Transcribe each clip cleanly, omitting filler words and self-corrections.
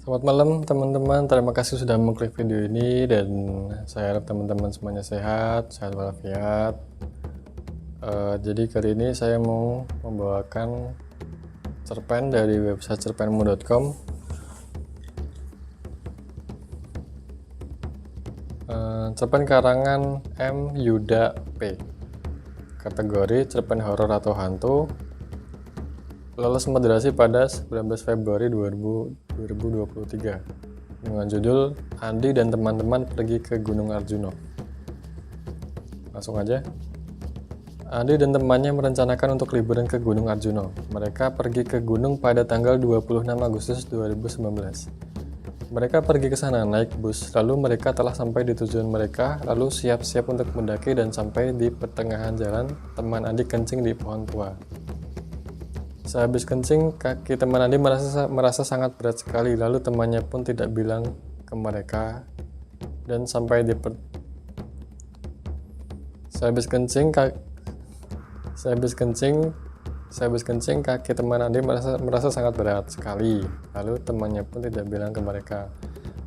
Selamat malam teman-teman, terima kasih sudah mengklik video ini dan saya harap teman-teman semuanya sehat walafiat. Jadi kali ini saya mau membawakan cerpen dari website cerpenmu.com. Cerpen karangan M. Yuda P. Kategori cerpen horor atau hantu. Lolos moderasi pada 19 Februari 2023 dengan judul Andi dan teman-teman pergi ke Gunung Arjuno. Langsung aja. Andi dan temannya merencanakan untuk liburan ke Gunung Arjuno. Mereka pergi ke gunung pada tanggal 26 Agustus 2019. Mereka pergi ke sana naik bus, lalu mereka telah sampai di tujuan mereka, lalu siap-siap untuk mendaki dan sampai di pertengahan jalan, teman Andi kencing di pohon tua. Sehabis kencing, kaki teman Andi merasa sangat berat sekali, lalu temannya pun tidak bilang ke mereka dan sampai di sehabis kencing kaki teman Andi merasa sangat berat sekali, lalu temannya pun tidak bilang ke mereka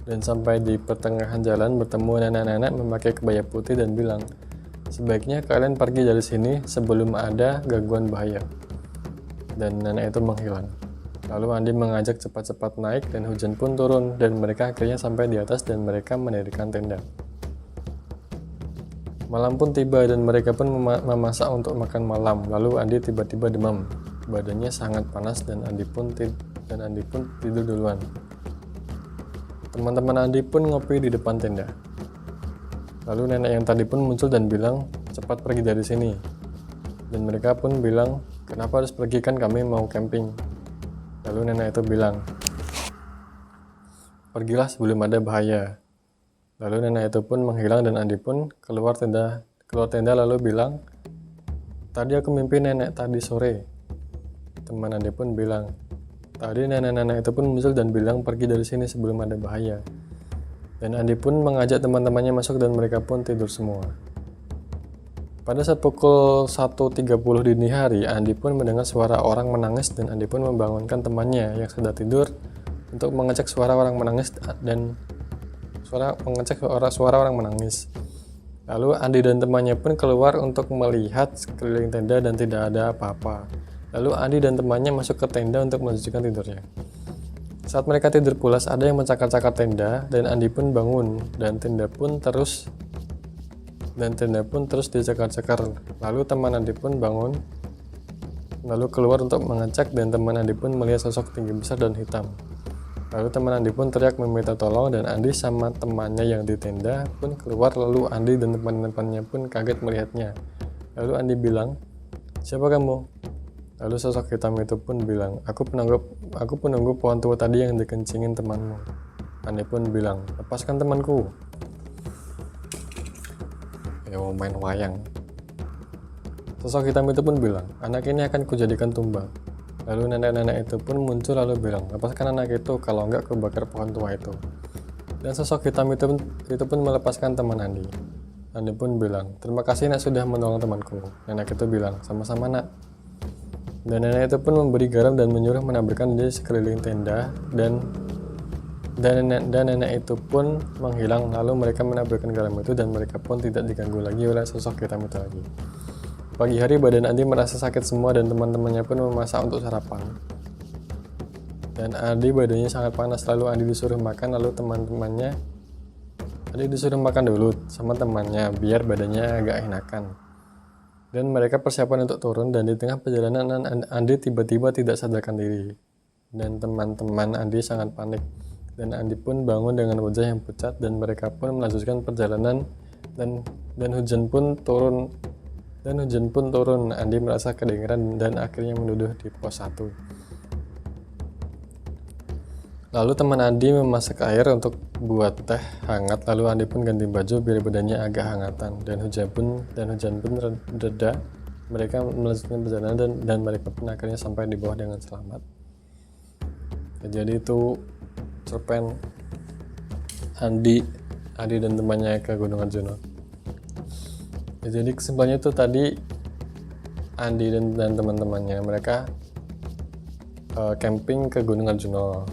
dan sampai di pertengahan jalan bertemu nenek-nenek memakai kebaya putih dan bilang, "Sebaiknya kalian pergi dari sini sebelum ada gangguan bahaya." Dan nenek itu menghilang. Lalu Andi mengajak cepat-cepat naik dan hujan pun turun dan mereka akhirnya sampai di atas dan mereka mendirikan tenda. Malam pun tiba dan mereka pun memasak untuk makan malam. Lalu Andi tiba-tiba demam. Badannya sangat panas dan Andi pun tidur duluan. Teman-teman Andi pun ngopi di depan tenda. Lalu nenek yang tadi pun muncul dan bilang, "Cepat pergi dari sini." Dan mereka pun bilang, "Kenapa harus pergi, kan kami mau camping?" Lalu nenek itu bilang, "Pergilah sebelum ada bahaya." Lalu nenek itu pun menghilang dan Andi pun keluar tenda lalu bilang, "Tadi aku mimpi nenek tadi sore." Teman Andi pun bilang, "Tadi nenek-nenek itu pun muncul dan bilang pergi dari sini sebelum ada bahaya." Dan Andi pun mengajak teman-temannya masuk dan mereka pun tidur semua. Pada saat pukul 1.30 dini hari, Andi pun mendengar suara orang menangis dan Andi pun membangunkan temannya yang sedang tidur untuk mengecek suara orang menangis dan suara orang menangis. Lalu Andi dan temannya pun keluar untuk melihat sekeliling tenda dan tidak ada apa-apa. Lalu Andi dan temannya masuk ke tenda untuk melanjutkan tidurnya. Saat mereka tidur pulas, ada yang mencakar-cakar tenda dan Andi pun bangun dan tenda pun terus dicakar-cakar. Lalu teman Andi pun bangun, lalu keluar untuk mengecek dan teman Andi pun melihat sosok tinggi besar dan hitam. Lalu teman Andi pun teriak meminta tolong dan Andi sama temannya yang di tenda pun keluar, lalu Andi dan teman-temannya pun kaget melihatnya. Lalu Andi bilang, "Siapa kamu?" Lalu sosok hitam itu pun bilang, aku penunggu pohon tua tadi yang dikencingin temanmu." Andi pun bilang, "Lepaskan temanku." Ya mau main wayang. Sosok hitam itu pun bilang, "Anak ini akan kujadikan tumbang." Lalu nenek-nenek itu pun muncul lalu bilang, "Lepaskan anak itu, kalau enggak kebakar pohon tua itu." Dan sosok hitam itu pun melepaskan teman Andi. Andi pun bilang, "Terima kasih nak sudah menolong temanku." Nenek itu bilang, "Sama-sama nak." Dan nenek itu pun memberi garam dan menyuruh menaburkan di sekeliling tenda dan nenek itu pun menghilang. Lalu mereka menaburkan garam itu dan mereka pun tidak diganggu lagi oleh sosok hitam itu lagi. Pagi hari badan Andi merasa sakit semua dan teman-temannya pun memasak untuk sarapan. Dan Andi badannya sangat panas, lalu Andi disuruh makan dulu sama temannya biar badannya agak enakan. Dan mereka persiapan untuk turun dan di tengah perjalanan Andi tiba-tiba tidak sadarkan diri. Dan teman-teman Andi sangat panik. Dan Andi pun bangun dengan wajah yang pucat dan mereka pun melanjutkan perjalanan dan hujan pun turun. Andi merasa kedengeran dan akhirnya menuduh di pos 1. Lalu teman Andi memasak air untuk buat teh hangat, lalu Andi pun ganti baju biar badannya agak hangatan dan hujan pun reda. Mereka melanjutkan perjalanan dan mereka pun akhirnya sampai di bawah dengan selamat. Jadi itu cerpen Andi dan temannya ke Gunung Arjuno. Jadi kesimpulannya itu tadi Andi dan teman-temannya mereka camping ke Gunung Arjuno.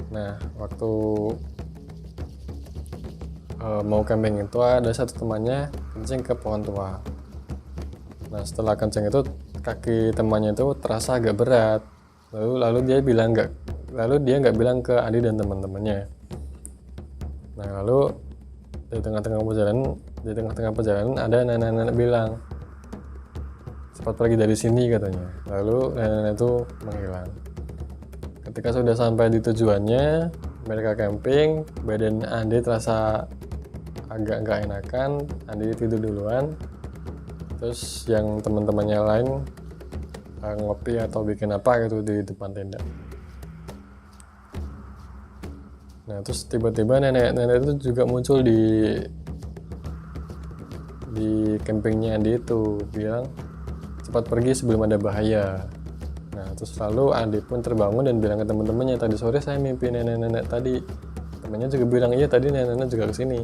Nah, waktu mau camping itu ada satu temannya kencing ke pohon tua. Nah, setelah kencing itu kaki temannya itu terasa agak berat. Lalu dia nggak bilang ke Andi dan teman-temannya. Nah, lalu di tengah-tengah perjalanan ada nenek-nenek bilang, cepat pergi dari sini katanya. Lalu nenek-nenek itu menghilang. Ketika sudah sampai di tujuannya, mereka camping, badan Andi terasa agak nggak enakan. Andi tidur duluan, terus yang teman-temannya lain ngopi atau bikin apa gitu di depan tenda. Nah, terus tiba-tiba nenek-nenek itu juga muncul di campingnya Andi itu, bilang cepat pergi sebelum ada bahaya. Nah, terus lalu Andi pun terbangun dan bilang ke teman-temannya, tadi sore saya mimpi nenek-nenek tadi. Temannya juga bilang, iya tadi nenek-nenek juga kesini.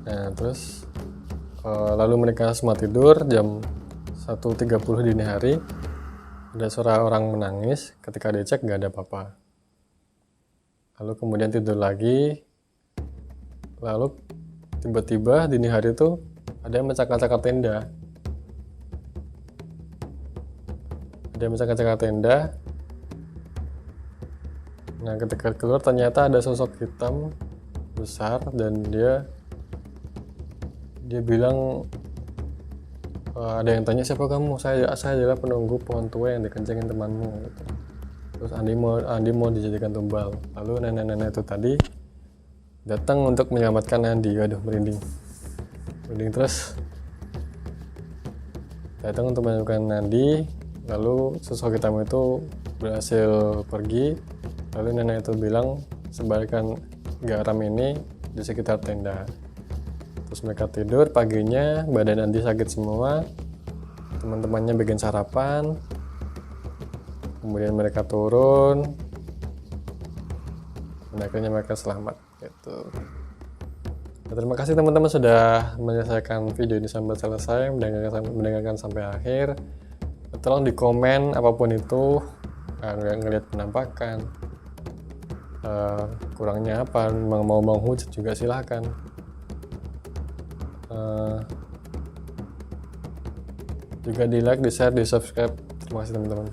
Nah, terus lalu mereka semua tidur. Jam 1.30 dini hari ada suara orang menangis. Ketika dicek nggak ada apa-apa. Lalu kemudian tidur lagi. Lalu tiba-tiba dini hari itu ada yang mencakar-cakar tenda. Nah, ketika keluar ternyata ada sosok hitam besar dan dia bilang, ada yang tanya, siapa kamu? Saya adalah penunggu pohon tua yang dikencengin temanmu gitu. Terus Andi mau dijadikan tumbal. Lalu nenek-nenek itu tadi datang untuk menyelamatkan Andi. Aduh, merinding terus. Datang untuk menyelamatkan Andi. Lalu sosok hitam itu berhasil pergi. Lalu nenek itu bilang, sebarkan garam ini di sekitar tenda. Terus mereka tidur. Paginya badan Andi sakit semua, teman-temannya bikin sarapan, kemudian mereka turun dan akhirnya mereka selamat gitu. Nah, terima kasih teman-teman sudah menyelesaikan video ini sampai selesai, mendengarkan sampai akhir. Tolong di komen apapun itu, ngelihat penampakan, kurangnya apa, mau hujat juga silahkan. Juga di like, di share, di subscribe. Terima kasih teman-teman.